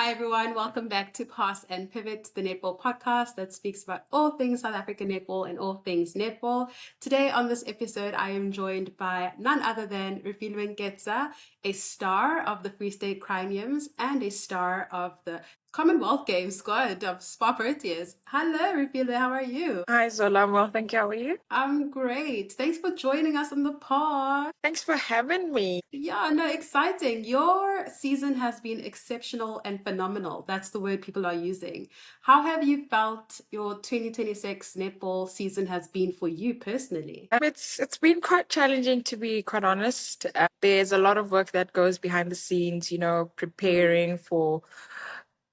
Hi, everyone. Welcome back to Pass and Pivot, the netball podcast that speaks about all things South African netball and all things netball. Today on this episode, I am joined by none other than Refiloe Nketsa, a star of the Free State Crimeans and a star of the Commonwealth Games squad of SPAR Proteas. Hello, Refiloe. How are you? Hi, Zola. I'm well, thank you. How are you? I'm great. Thanks for joining us on the pod. Thanks for having me. Yeah, no, exciting. Your season has been exceptional and phenomenal. That's the word people are using. How have you felt your 2026 netball season has been for you personally? It's been quite challenging, to be quite honest. There's a lot of work that goes behind the scenes, preparing for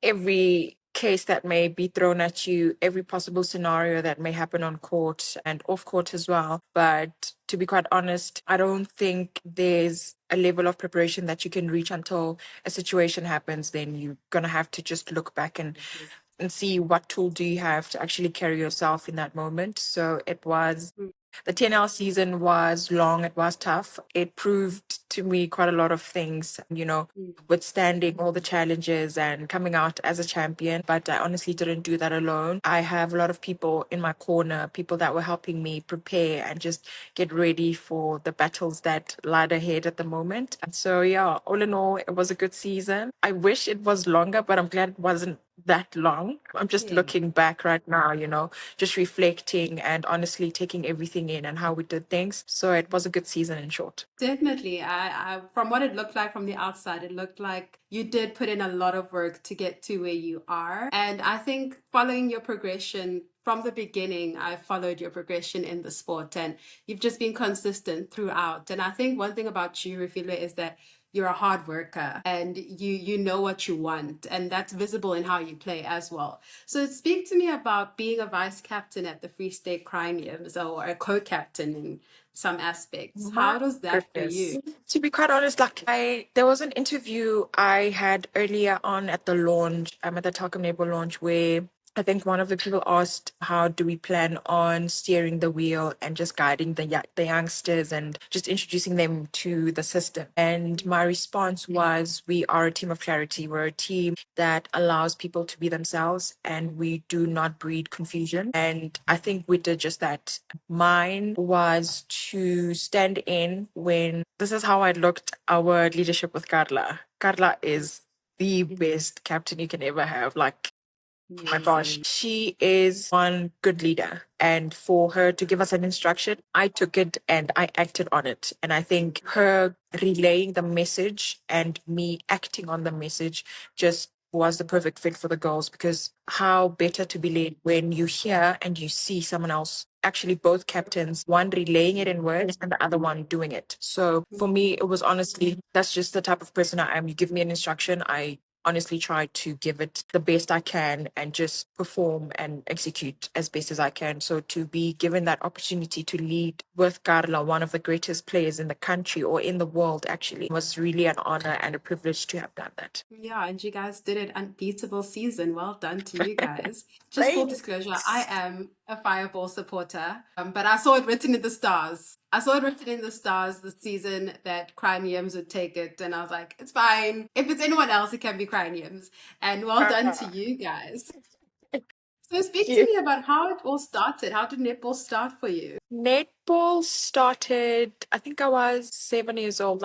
every case that may be thrown at you, every possible scenario that may happen on court and off court as well. But to be quite honest, I don't think there's a level of preparation that you can reach until a situation happens. Then you're gonna have to just look back and see what tool do you have to actually carry yourself in that moment. So the TNL season was long, it was tough. It proved to me quite a lot of things, withstanding all the challenges and coming out as a champion. But I honestly didn't do that alone. I have a lot of people in my corner, people that were helping me prepare and just get ready for the battles that lied ahead at the moment. And so, yeah, all in all, it was a good season. I wish it was longer, but I'm glad it wasn't that long. I'm just Yeah. looking back right now, just reflecting and honestly taking everything in and how we did things. So it was a good season in short. Definitely. From what it looked like from the outside, it looked like you did put in a lot of work to get to where you are. And I think following your progression from the beginning, I followed your progression in the sport and you've just been consistent throughout. And I think one thing about you, Refiloe, is that you're a hard worker and you know what you want, and that's visible in how you play as well. So speak to me about being a vice captain at the Free State Crimeans, or a co-captain in some aspects. My How does that for goodness. you? To be quite honest, there was an interview I had earlier on at the launch, at the Telkom Neighbor launch, where I think one of the people asked, how do we plan on steering the wheel and just guiding the youngsters and just introducing them to the system? And my response was, we are a team of clarity. We're a team that allows people to be themselves and we do not breed confusion. And I think we did just that. Mine was to stand in when this is how I looked our leadership with Carla. Carla is the best captain you can ever have. Like, my gosh, Amazing. she is one good leader. And for her to give us an instruction, I took it and I acted on it. And I think her relaying the message and me acting on the message just was the perfect fit for the girls, because how better to be led when you hear and you see someone else, actually both captains, one relaying it in words and the other one doing it. So for me, it was honestly, that's just the type of person I am. You give me an instruction, I honestly try to give it the best I can and just perform and execute as best as I can. So to be given that opportunity to lead with Carla, one of the greatest players in the country or in the world, actually, was really an honor and a privilege to have done that. Yeah, and you guys did it unbeatable season. Well done to you guys. Just full disclosure, I Thanks. am a Fireball supporter, but I saw it written in the stars. I saw it written in the stars the season that Crimeans would take it, and I was like, it's fine. If it's anyone else, it can be Crimeans. And well done to you guys. So speak to You. me about how it all started. How did netball start for you? Netball started, I think I was 7 years old.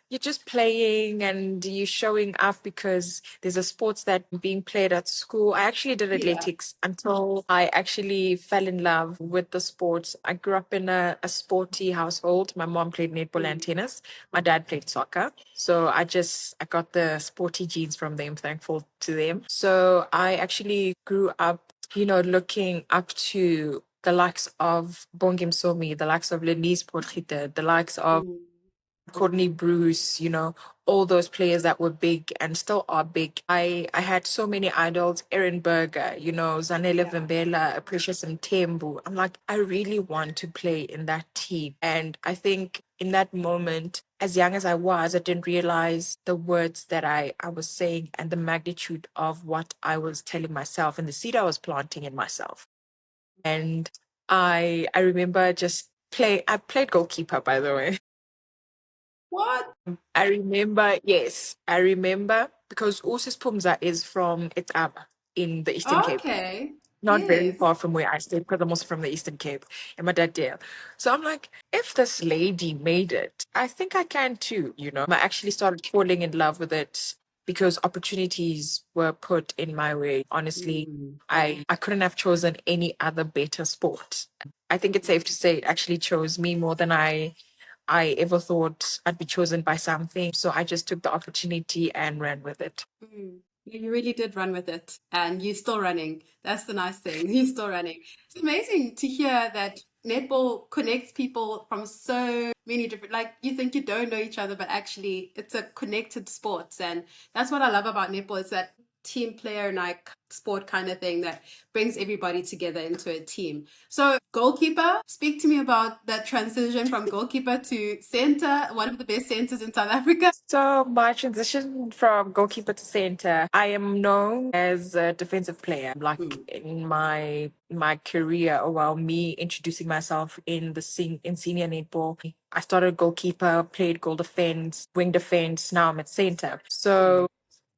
You're just playing and you're showing up because there's a sports that being played at school. I actually did Yeah. athletics until I actually fell in love with the sports. I grew up in a sporty household. My mom played netball and tennis. My dad played soccer. So I got the sporty genes from them, thankful to them. So I actually grew up, looking up to the likes of Bongim Somi, the likes of Lenise Potgieter, the likes of Mm. Courtney Bruce, all those players that were big and still are big. I had so many idols, Erin Berger, Zanele Yeah. Vimbela, Precious Mtembu. I'm like, I really want to play in that team. And I think in that moment, as young as I was, I didn't realize the words that I was saying and the magnitude of what I was telling myself and the seed I was planting in myself. And I remember I played goalkeeper, by the way. What? I remember, yes, I remember because Osis Pumza is from Etaba in the Eastern Cape, Okay. not very Yes. far from where I stay because I'm also from the Eastern Cape and my dad there. So I'm like, if this lady made it, I think I can too, you know. I actually started falling in love with it because opportunities were put in my way. Honestly, Mm. I couldn't have chosen any other better sport. I think it's safe to say it actually chose me more than I ever thought I'd be chosen by something. So I just took the opportunity and ran with it. Mm. You really did run with it, and you're still running. That's the nice thing. You're still running. It's amazing to hear that netball connects people from so many different, like you think you don't know each other, but actually it's a connected sport. And that's what I love about netball. It's that team player like sport kind of thing that brings everybody together into a team. So goalkeeper, speak to me about that transition from goalkeeper to center, one of the best centers in South Africa. So my transition from goalkeeper to center, I am known as a defensive player. Like Mm. in my career, or while me introducing myself in in senior netball, I started goalkeeper, played goal defense, wing defense. Now I'm at center. So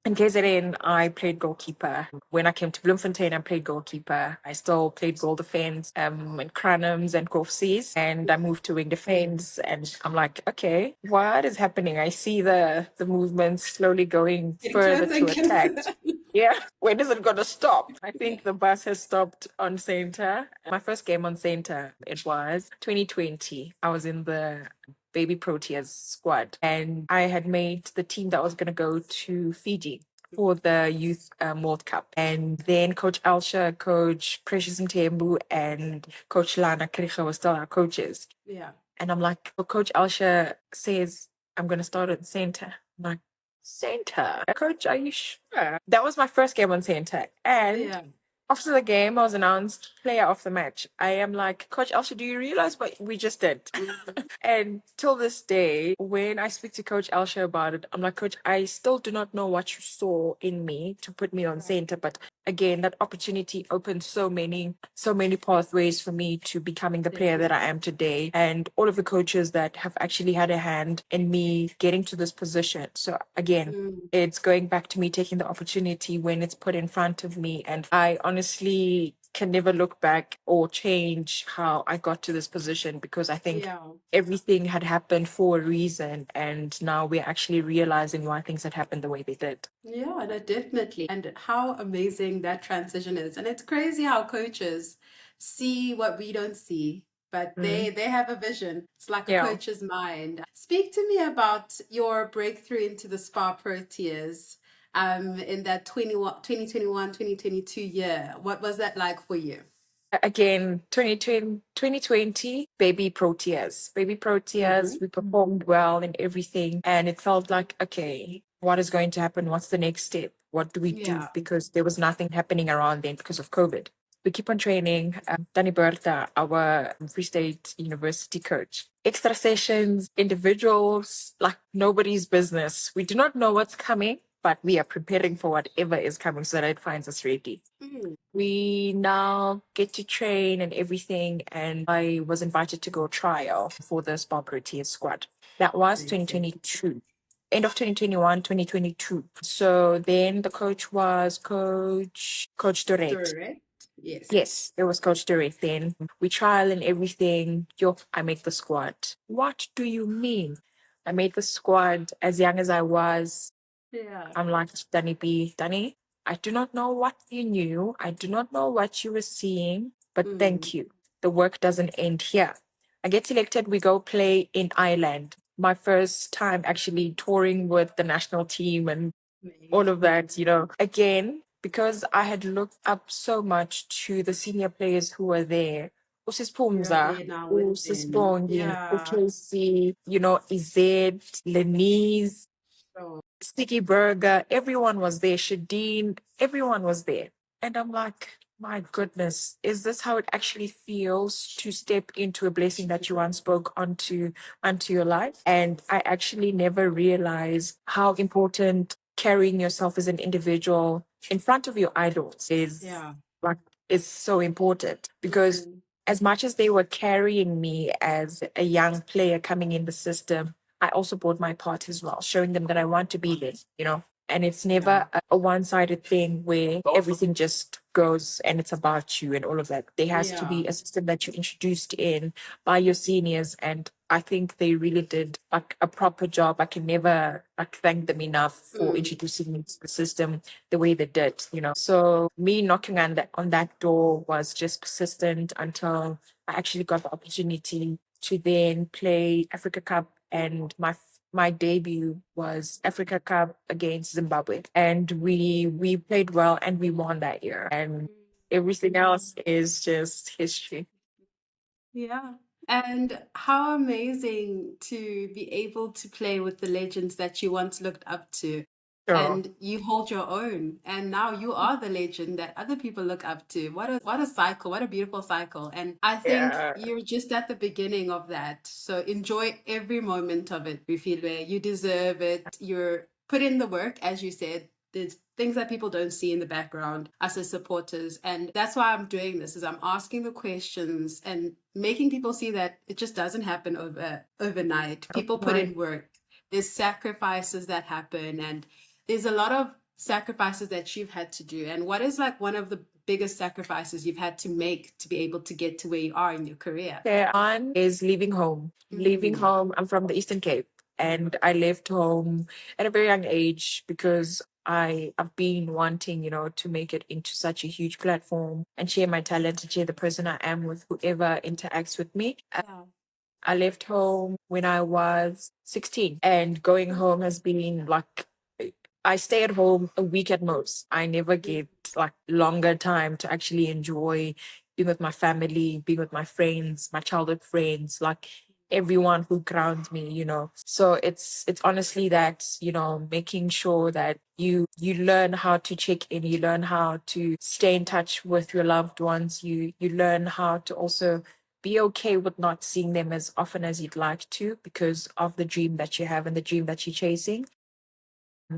in KZN, I played goalkeeper. When I came to Bloemfontein, I played goalkeeper. I still played goal defense in Cranhams and Korfsies. And I moved to wing defense. And I'm like, okay, what is happening? I see the movements slowly going Getting further closer to and attack. closer. Yeah, when is it going to stop? I think the bus has stopped on center. My first game on center, it was 2020. I was in the baby Proteas squad, and I had made the team that was going to go to Fiji for the Youth World Cup. And then Coach Alsha, Coach Precious Ntembu, and Coach Lana Kricha were still our coaches. Yeah. And I'm like, well, Coach Alsha says, I'm going to start at center. I'm like, center? Coach, are you sure? That was my first game on center. And Yeah. after the game, I was announced player of the match. I am like, Coach Alsha, do you realize what we just did? And till this day, when I speak to Coach Alsha about it, I'm like, Coach, I still do not know what you saw in me to put me on center. But again, that opportunity opened so many pathways for me to becoming the player that I am today. And all of the coaches that have actually had a hand in me getting to this position. So again, Mm. it's going back to me taking the opportunity when it's put in front of me. And I honestly can never look back or change how I got to this position because I think Yeah. everything had happened for a reason. And now we're actually realizing why things had happened the way they did. Yeah, no, definitely. And how amazing that transition is. And it's crazy how coaches see what we don't see, but Mm. they have a vision. It's like a Yeah. coach's mind. Speak to me about your breakthrough into the SPAR Proteas in that 2022 year. What was that like for you? Again, 2020, baby Proteas. Baby Mm-hmm. Proteas, we performed well in everything. And it felt like, okay, what is going to happen? What's the next step? What do we do? Yeah. Because there was nothing happening around then because of COVID. We keep on training. Danny Bertha, our Free State University coach. Extra sessions, individuals, like nobody's business. We do not know what's coming, but we are preparing for whatever is coming so that it finds us ready. Mm. We now get to train and everything, and I was invited to go trial for the SPAR Protea squad. That was Amazing. 2022, end of 2021, 2022. So then the coach was Coach Dorette. Direct. Yes. Yes, it was Coach Dorette then. We trial and everything. Yo, I make the squad. What do you mean? I made the squad as young as I was. Yeah. I'm like, Danny B, Danny, I do not know what you knew. I do not know what you were seeing, but Mm. thank you. The work doesn't end here. I get selected, we go play in Ireland. My first time actually touring with the national team and all of that, you know. Again, because I had looked up so much to the senior players who were there. Usis You're Pumza, there now with Usis them. Bongi, Yeah. Ukesi, you know, Ized, Lenise, So, Sticky Burger, everyone was there. Shadeen, everyone was there. And I'm like, my goodness, is this how it actually feels to step into a blessing that you once spoke onto your life? And I actually never realized how important carrying yourself as an individual in front of your idols yeah. like is so important because Mm. as much as they were carrying me as a young player coming in the system, I also bought my part as well, showing them that I want to be there, you know. And it's never a one-sided thing where everything just goes and it's about you and all of that. There has to Yeah. be a system that you're introduced in by your seniors, and I think they really did like a proper job. I can never like thank them enough for Mm. introducing me to the system the way they did, you know. So me knocking on that door was just persistent until I actually got the opportunity to then play Africa Cup, and my debut was Africa Cup against Zimbabwe, and we played well and we won that year, and everything else is just history. Yeah. And how amazing to be able to play with the legends that you once looked up to. Sure. And you hold your own. And now you are the legend that other people look up to. What a cycle. What a beautiful cycle. And I think Yeah. you're just at the beginning of that. So enjoy every moment of it, Refiloe. You deserve it. You're put in the work, as you said. There's things that people don't see in the background, us as supporters. And that's why I'm doing this, is I'm asking the questions and making people see that it just doesn't happen overnight. People put Right. in work. There's sacrifices that happen, and there's a lot of sacrifices that you've had to do. And what is like one of the biggest sacrifices you've had to make to be able to get to where you are in your career? Okay, on is leaving home. Leaving Mm, home, I'm from the Eastern Cape, and I left home at a very young age because I've been wanting, you know, to make it into such a huge platform and share my talent and share the person I am with whoever interacts with me. yeah. I left home when I was 16, and going home has been like I stay at home a week at most. I never get like longer time to actually enjoy being with my family, being with my friends, my childhood friends, like everyone who grounds me, you know. So it's honestly that, you know, making sure that you learn how to check in, you learn how to stay in touch with your loved ones, you learn how to also be okay with not seeing them as often as you'd like to because of the dream that you have and the dream that you're chasing.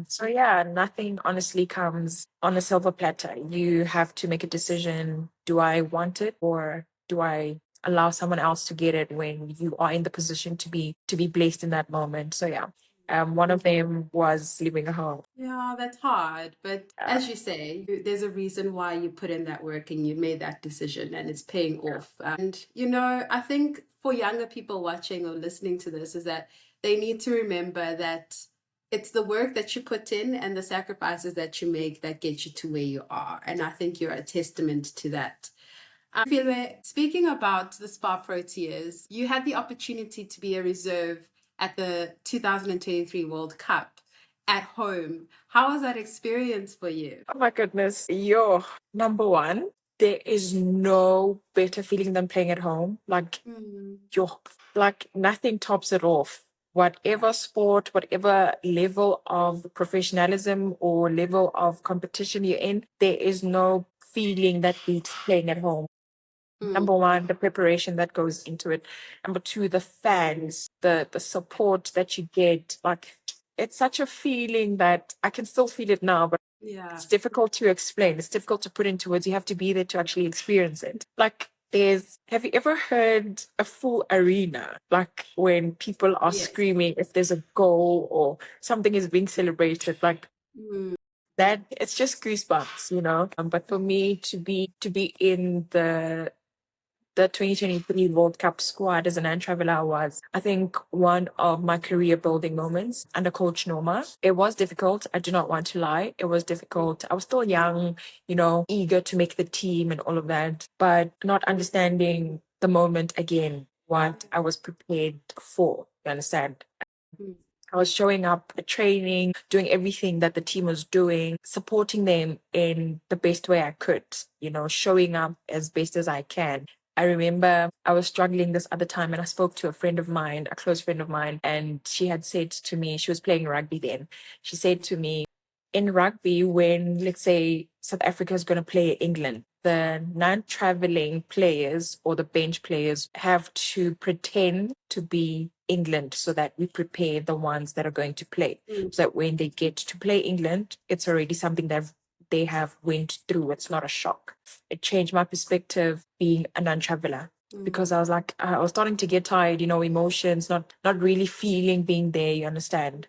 So yeah, nothing honestly comes on a silver platter. You have to make a decision. Do I want it, or do I allow someone else to get it when you are in the position to be blessed in that moment? So yeah. One of them was leaving home. Yeah, that's hard. But Uh, as you say, there's a reason why you put in that work and you made that decision and it's paying off. And, you know, I think for younger people watching or listening to this is that they need to remember that it's the work that you put in and the sacrifices that you make that get you to where you are. And I think you're a testament to that. Philwe, speaking about the SPAR Proteas, you had the opportunity to be a reserve at the 2023 World Cup at home. How was that experience for you? oh my goodness. Yo, number one, there is no better feeling than playing at home. Like Mm, yo, like nothing tops it off. Whatever sport, whatever level of professionalism or level of competition you're in, there is no feeling that beats playing at home. mm, Number one, the preparation that goes into it. Number two, the fans, the support that you get. Like it's such a feeling that I can still feel it now, but yeah. it's difficult to explain. It's difficult to put into words. You have to be there to actually experience it. Like have you ever heard a full arena? Like when people are Yes. screaming if there's a goal or something is being celebrated, like Mm, that, it's just goosebumps, you know. But for me to be in the 2023 World Cup squad as an traveler was, I think, one of my career building moments under Coach Norma. It was difficult. I do not want to lie. It was difficult. I was still young, you know, eager to make the team and all of that, but not understanding the moment again, what I was prepared for. You understand? mm, I was showing up at training, doing everything that the team was doing, supporting them in the best way I could, you know, showing up as best as I can. I remember I was struggling this other time and I spoke to a friend of mine, a close friend of mine, and she had said to me, she was playing rugby then. She said to me, in rugby, when let's say South Africa is going to play England, the non-traveling players or the bench players have to pretend to be England so that we prepare the ones that are going to play. mm. So that when they get to play England, it's already something that they have went through. It's not a shock. It changed my perspective being a non-traveler. because I was like, I was starting to get tired, emotions, not really feeling being there, you understand?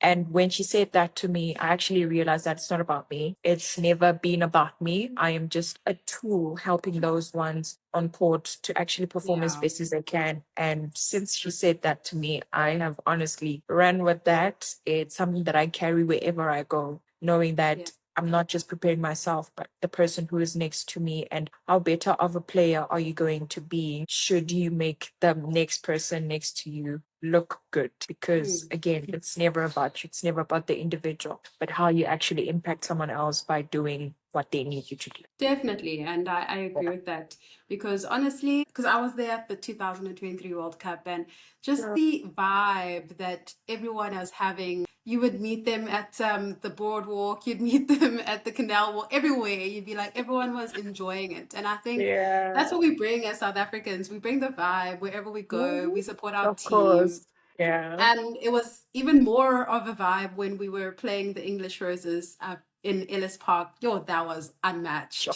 And when she said that to me, I actually realized that it's not about me. It's never been about me. I am just a tool helping those ones on court to actually perform as Yeah. best as they can. And since she said that to me, I have honestly ran with that. It's something that I carry wherever I go, knowing Yeah. that I'm not just preparing myself, but the person who is next to me. And how better of a player are you going to be should you make the next person next to you look good? Because Mm. again, it's never about you, it's never about the individual, but how you actually impact someone else by doing what they need you to do. Definitely, and I agree with that because honestly, because I was there at the 2023 World Cup and just Yeah. the vibe that everyone was having. You would meet them at the boardwalk, you'd meet them at the canal walk, everywhere. You'd be like, everyone was enjoying it. And I think Yeah. that's what we bring as South Africans. We bring the vibe wherever we go, we Mhm. support our Of team. course. Yeah. And it was even more of a vibe when we were playing the English Roses in Ellis Park. Yo, that was unmatched. Sure.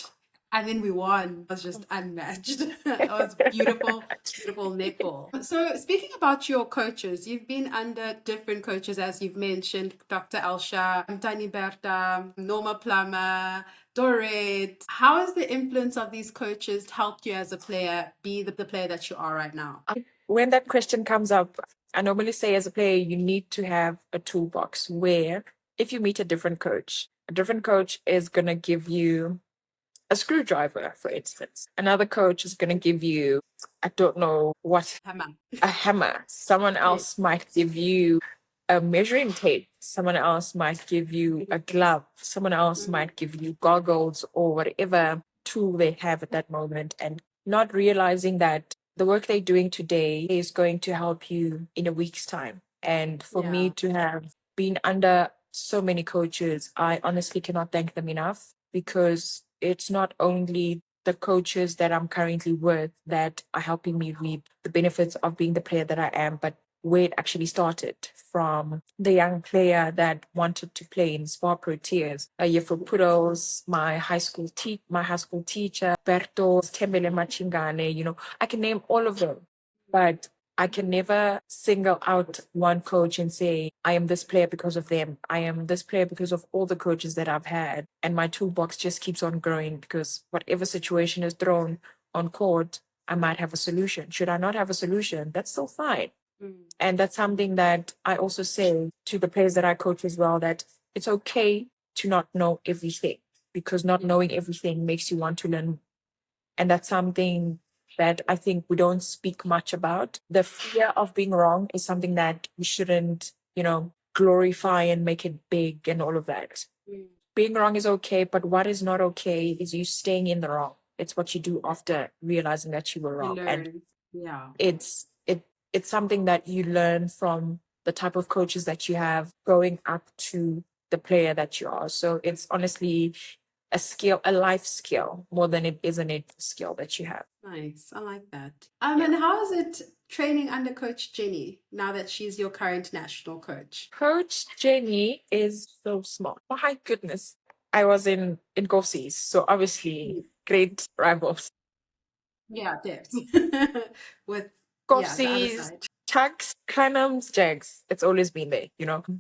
And then we won. It was just unmatched. It was beautiful, beautiful netball. So, speaking about your coaches, you've been under different coaches, as you've mentioned, Dr. Elsha, Tani Berta, Norma Plummer, Dorrit. How has the influence of these coaches helped you as a player be the player that you are right now? When that question comes up, I normally say as a player, you need to have a toolbox where if you meet a different coach is going to give you a screwdriver, for instance. Another coach is going to give you, I don't know what, Hammer. a hammer. Someone Yes. else might give you a measuring tape. Someone else might give you a glove. Someone else Mm, might give you goggles or whatever tool they have at that moment. And not realizing that the work they're doing today is going to help you in a week's time. And for me yeah. to have been under so many coaches, I honestly cannot thank them enough because it's not only the coaches that I'm currently with that are helping me reap the benefits of being the player that I am, but where it actually started from the young player that wanted to play in SPAR Proteas, a year for Puddles, my high school teacher, Berto, Tembele Machingane, I can name all of them. But I can never single out one coach and say, I am this player because of them. I am this player because of all the coaches that I've had. And my toolbox just keeps on growing because whatever situation is thrown on court, I might have a solution. Should I not have a solution? That's still fine. Mm, And that's something that I also say to the players that I coach as well, that it's okay to not know everything because not yeah. knowing everything makes you want to learn. And that's something that I think we don't speak much about. The fear of being wrong is something that we shouldn't, glorify and make it big and all of that. Mm, Being wrong is okay, but what is not okay is you staying in the wrong. It's what you do after realizing that you were you wrong. And learn. Yeah. it's something that you learn from the type of coaches that you have growing up to the player that you are. So it's honestly a skill, a life skill, more than it is a native skill that you have. Nice. I like that. Yeah. And how is it training under Coach Jenny now that she's your current national coach? Coach Jenny is so smart. My goodness. I was in Gossies, so obviously Mm, great rivals. yeah, depth. With, yeah, the other Gossies, side. Tugs, Cranhams, Jags. It's always been there.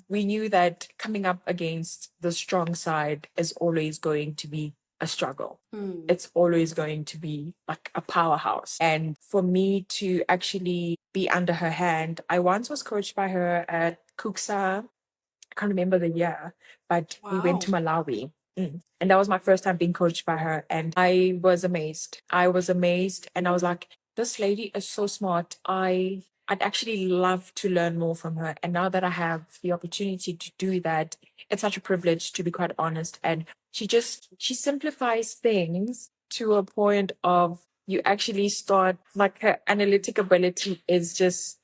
We knew that coming up against the strong side is always going to be a struggle. Mm, It's always going to be like a powerhouse. And for me to actually be under her hand, I once was coached by her at Kuksa. I can't remember the year, but we went to wow. Malawi. And that was my first time being coached by her. And I was amazed. I was amazed. And I was like, this lady is so smart. I'd actually love to learn more from her. And now that I have the opportunity to do that, it's such a privilege, to be quite honest. And she simplifies things to a point of you actually start, like, her analytic ability is just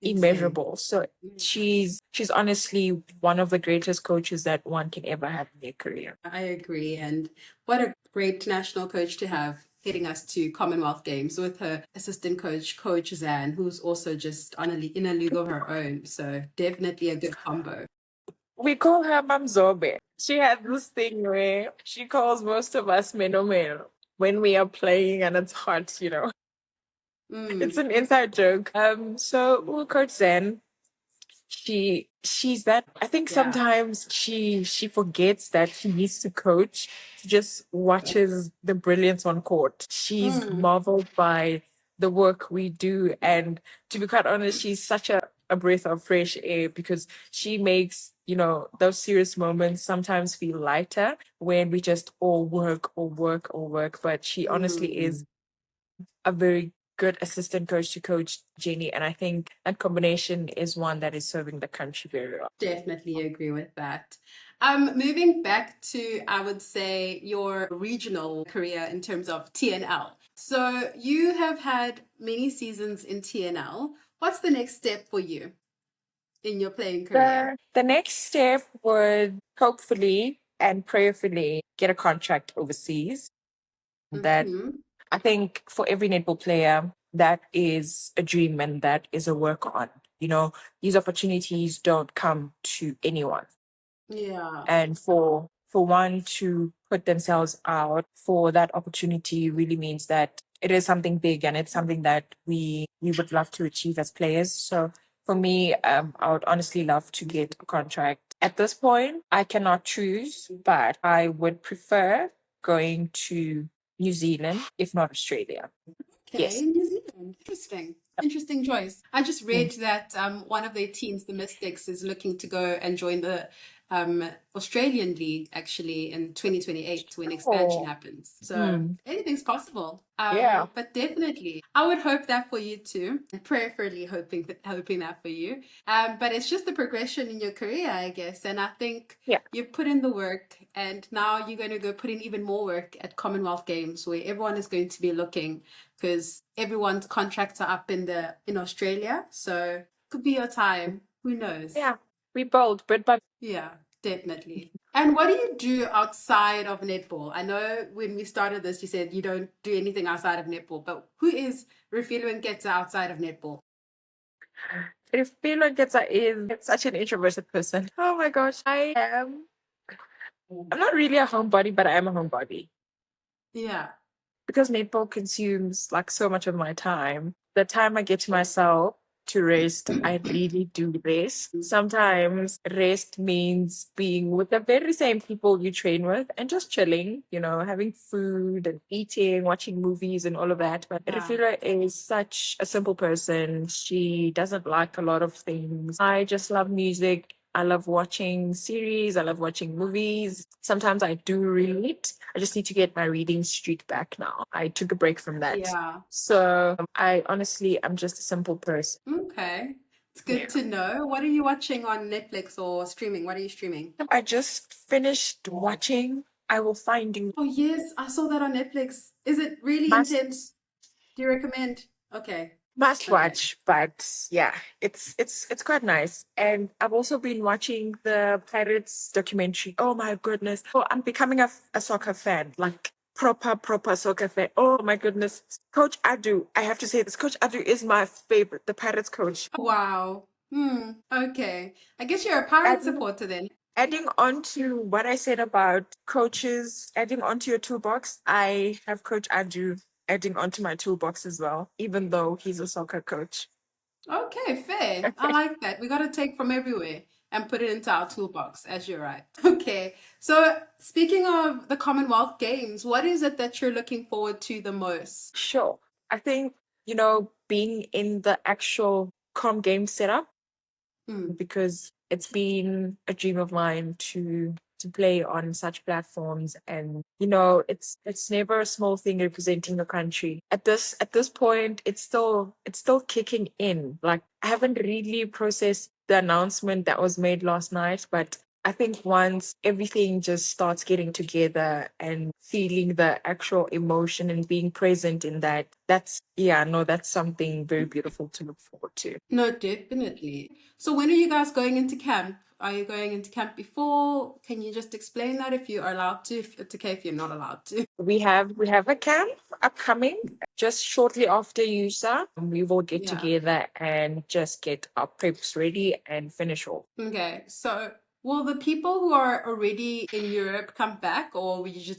Insane. immeasurable. So Mm, she's honestly one of the greatest coaches that one can ever have in their career. I agree. And what a great national coach to have heading us to Commonwealth Games with her assistant coach, Coach Zan, who's also just in a league of her own. So definitely a good combo. We call her Mamzobe. She has this thing where she calls most of us Menomeno when we are playing and it's hot. It's Mm, an inside joke. So Coach Zen, she's that. I think yeah. sometimes she forgets that she needs to coach. She just watches the brilliance on court. She's Mm, marveled by the work we do, and to be quite honest, she's such a breath of fresh air because she makes, those serious moments sometimes feel lighter when we just all work or work or work. But she honestly mm. is a very good assistant coach to Coach Jenny. And I think that combination is one that is serving the country very well. Definitely agree with that. Moving back to, I would say, your regional career in terms of TNL. So you have had many seasons in TNL. What's the next step for you in your playing career? The next step would hopefully and prayerfully get a contract overseas. That Hmm. I think for every netball player, that is a dream and that is a work on. These opportunities don't come to anyone. Yeah, And for one to put themselves out for that opportunity really means that it is something big and it's something that we would love to achieve as players. So for me, I would honestly love to get a contract. At this point, I cannot choose, but I would prefer going to New Zealand, if not Australia. okay, Yes. New Zealand. Interesting. Interesting choice. I just Mm. read that one of their teams, the Mystics, is looking to go and join the Australian League actually in 2028 when expansion Oh, happens. So mm. anything's possible. Yeah. But definitely, I would hope that for you too, and prayerfully hoping that for you. But it's just the progression in your career, I guess. And I think Yeah. you've put in the work, and now you're going to go put in even more work at Commonwealth Games, where everyone is going to be looking because everyone's contracts are up in Australia. So could be your time. Who knows? Yeah. We bold, but Yeah, definitely. And what do you do outside of netball? I know when we started this, you said you don't do anything outside of netball, but who is Refiloe Nketsa outside of netball? Refiloe Nketsa is such an introverted person. Oh my gosh. I'm not really a homebody, but I am a homebody. Yeah. Because netball consumes like so much of my time. The time I get to myself to rest, I really do rest. Sometimes rest means being with the very same people you train with and just chilling, having food and eating, watching movies and all of that. But Yeah. Rafira is such a simple person. She doesn't like a lot of things. I just love music. I love watching series. I love watching movies. Sometimes I do read. I just need to get my reading streak back now. I took a break from that. Yeah. So I honestly, I'm just a simple person. Okay. It's good Yeah. to know. What are you watching on Netflix or streaming? What are you streaming? I just finished watching I Will Find You. Oh, yes, I saw that on Netflix. Is it really Must intense? Do you recommend? Okay. must Okay. watch, but yeah, it's quite nice. And I've also been watching the Pirates documentary. Oh my goodness. Oh, I'm becoming a soccer fan, like proper soccer fan. Oh my goodness. Coach Adu, I have to say this. Coach Adu is my favorite, the Pirates coach. Wow. Hmm. Okay. I guess you're a pirate Adding supporter then. adding on to what I said about coaches, adding on to your toolbox, I have Coach Adu adding onto my toolbox as well, even though he's a soccer coach. Okay, fair. I like that. We got to take from everywhere and put it into our toolbox, as you're right. Okay. So, speaking of the Commonwealth Games, what is it that you're looking forward to the most? Sure. I think, being in the actual game setup, Hmm. because it's been a dream of mine to play on such platforms, and it's never a small thing representing the country. At this point, it's still kicking in. Like, I haven't really processed the announcement that was made last night, but I think once everything just starts getting together and feeling the actual emotion and being present in that, yeah, no, that's something very beautiful to look forward to. No, definitely. So, when are you guys going into camp? Are you going into camp before? Can you just explain that if you are allowed to? If it's okay if you're not allowed to. We have a camp upcoming just shortly after USA. We will get Yeah. together and just get our preps ready and finish off. Okay. So, Will the people who are already in Europe come back, or you're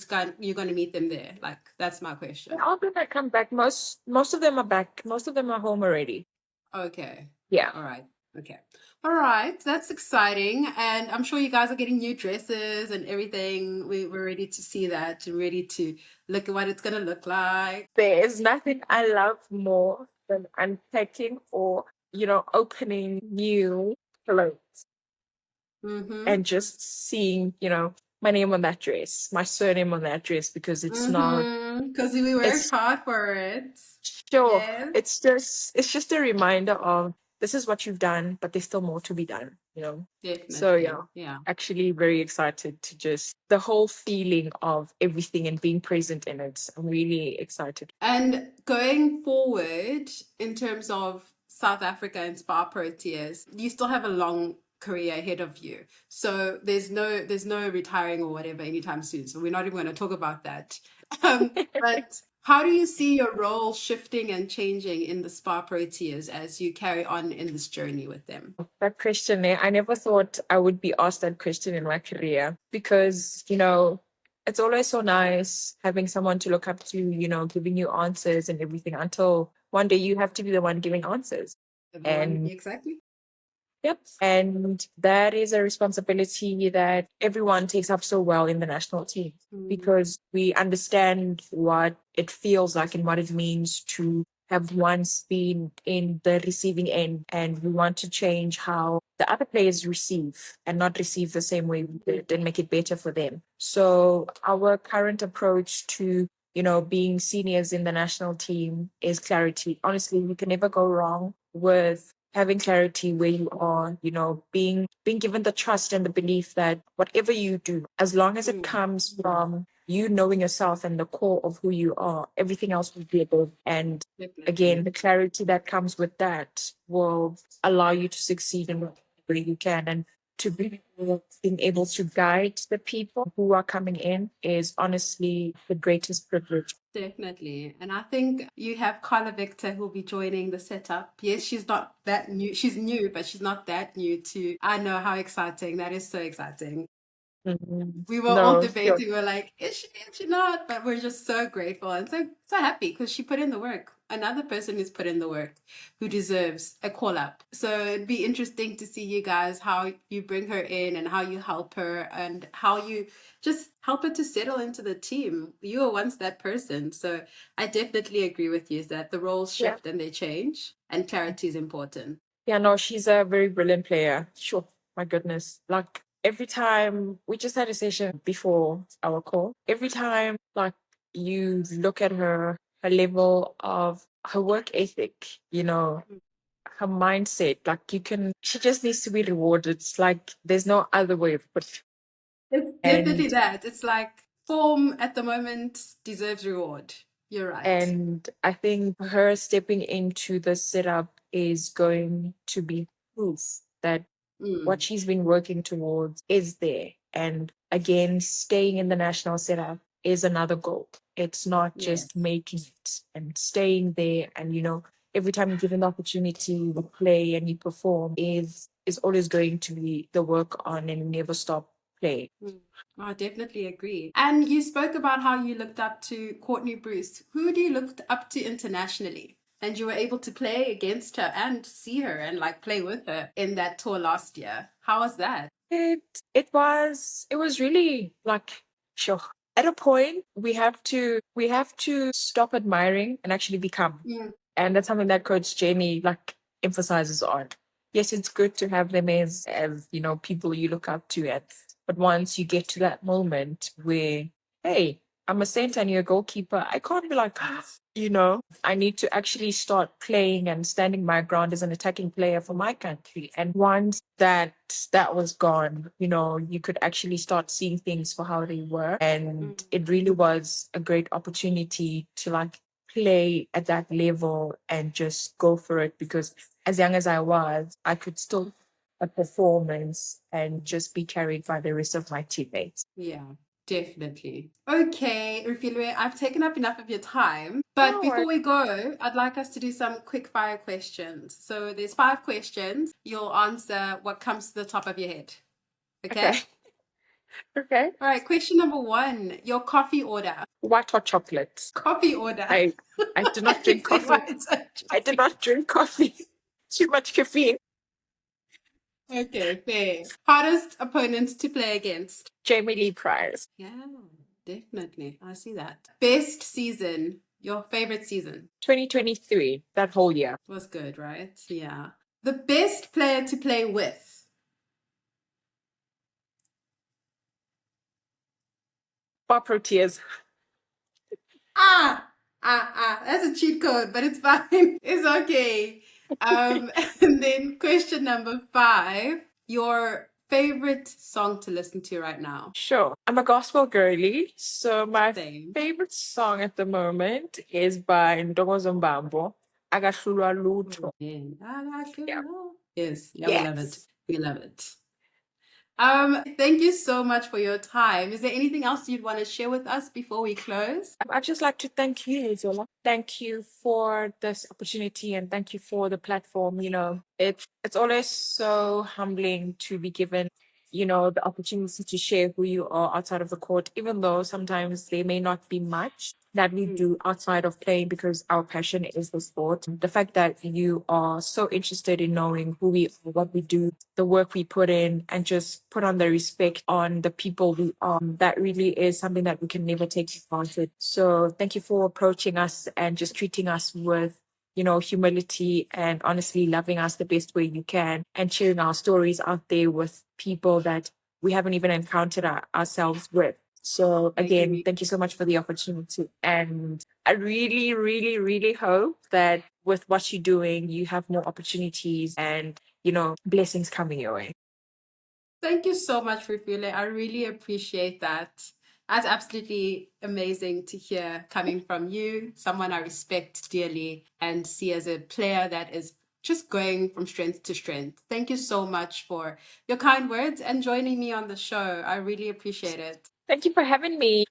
going to meet them there? Like, that's my They question. all gonna come back. Most of them are back. Most of them are home already. Okay. Yeah. All right. Okay. All right. That's exciting. And I'm sure you guys are getting new dresses and everything. We're ready to see that and ready to look at what it's going to look like. There is nothing I love more than unpacking or, opening new clothes Mm-hmm. and just seeing, my name on that dress, my surname on that dress, because it's not, Mm-hmm. Because we worked it's hard for it. sure, Yes, it's just a reminder of this is what you've done, but there's still more to be done. So yeah, definitely. Yeah. actually very excited to just the whole feeling of everything and being present in it. I'm really excited. And going forward, in terms of South Africa and SPAR Proteas, you still have a long career ahead of you. So there's no retiring or whatever anytime soon. So we're not even going to talk about that. But how do you see your role shifting and changing in the SPAR Proteas as you carry on in this journey with them? That question, I never thought I would be asked that question in my career because, it's always so nice having someone to look up to, giving you answers and everything until one day you have to be the one giving answers. The one, And exactly. yep. And that is a responsibility that everyone takes up so well in the national team Mm, because we understand what it feels like and what it means to have once been in the receiving end. And we want to change how the other players receive and not receive the same way we did and make it better for them. So our current approach to being seniors in the national team is clarity. Honestly, you can never go wrong with having clarity where you are, being given the trust and the belief that whatever you do, as long as it mm, comes from you knowing yourself and the core of who you are, everything else will be above. And again, definitely. the clarity that comes with that will allow you to succeed in whatever you can. And to be being able to guide the people who are coming in is honestly the greatest privilege. Definitely. And I think you have Carla Victor who'll be joining the setup. Yes, she's not that new. She's new, but she's not that new to. I know how exciting. That is so exciting. Mhm. We were all No, sure. debating. We're like, is she not? But we're just so grateful and so happy because she put in the work. Another person who's put in the work who deserves a call up. So it'd be interesting to see you guys how you bring her in and how you help her and how you just help her to settle into the team. You were once that person. So I definitely agree with you that the roles Yeah. shift and they change and clarity is important. Yeah, no, she's a very brilliant player. Sure. My goodness. Like every time we just had a session before our call, every time like you look at her level of her work ethic, her mindset, like she just needs to be rewarded. It's like there's no other way of putting it. It's definitely And that. It's like form at the moment deserves reward. You're right. And I think her stepping into the setup is going to be proof that what Mm, she's been working towards is there. And again, staying in the national setup is another goal. It's not just yes. making it and staying there. And, every time you're given the opportunity to play and you perform is always going to be the work on and never stop playing. Mm. I definitely agree. And you spoke about how you looked up to Courtney Bruce. Who do you look up to internationally? And you were able to play against her and see her and like play with her in that tour last year. How was that? It was really like sure. At a point we have to stop admiring and actually become. Mm, And that's something that Coach Jamie like emphasizes on. Yes, it's good to have them as people you look up to at, but once you get to that moment where, hey, I'm a center and you're a goalkeeper, I can't be like, I need to actually start playing and standing my ground as an attacking player for my country. And once that was gone, you could actually start seeing things for how they were. And mm. it really was a great opportunity to like play at that level and just go for it because as young as I was, I could still a performance and just be carried by the rest of my teammates. Yeah, definitely. Okay, Refiloe, I've taken up enough of your time. But No worries. before we go, I'd like us to do some quick fire questions. So there's 5 questions. You'll answer what comes to the top of your head. Okay? Okay. Okay. All right, question number one, your coffee order. White hot chocolate. Coffee order. I do not You drink say coffee. white hot I do chocolate. not drink coffee. Too much caffeine. Okay, fair. Hardest opponent to play against. Jamie Lee Price. Yeah, definitely. I see that. Best season. Your favorite season 2023, that whole year. was good, right? Yeah. The best player to play with. SPAR Proteas. That's a cheat code, but it's fine. It's okay. And then question number five, your favorite song to listen to right now. Sure. I'm a gospel girly, so my Same. favorite song at the moment is by Ndogo Mbambo. Agahlulwa Lutho. Man, Yeah. yes, yeah, we love it. Yes. We love it. Thank you so much for your time. Is there anything else you'd want to share with us before we close? I'd just like to thank you, Zola. Thank you for this opportunity and thank you for the platform. It's always so humbling to be given, the opportunity to share who you are outside of the court, even though sometimes there may not be much that we do outside of playing because our passion is the sport. The fact that you are so interested in knowing who we are, what we do, the work we put in, and just put on the respect on the people we are, that really is something that we can never take for granted. So thank you for approaching us and just treating us with humility and honestly loving us the best way you can and sharing our stories out there with people that we haven't even encountered ourselves with. So I again, agree. thank you so much for the opportunity. And I really, really, really hope that with what you're doing, you have more opportunities and, blessings coming your way. Thank you so much, Refiloe. I really appreciate that. That's absolutely amazing to hear coming from you, someone I respect dearly and see as a player that is just going from strength to strength. Thank you so much for your kind words and joining me on the show. I really appreciate it. Thank you for having me.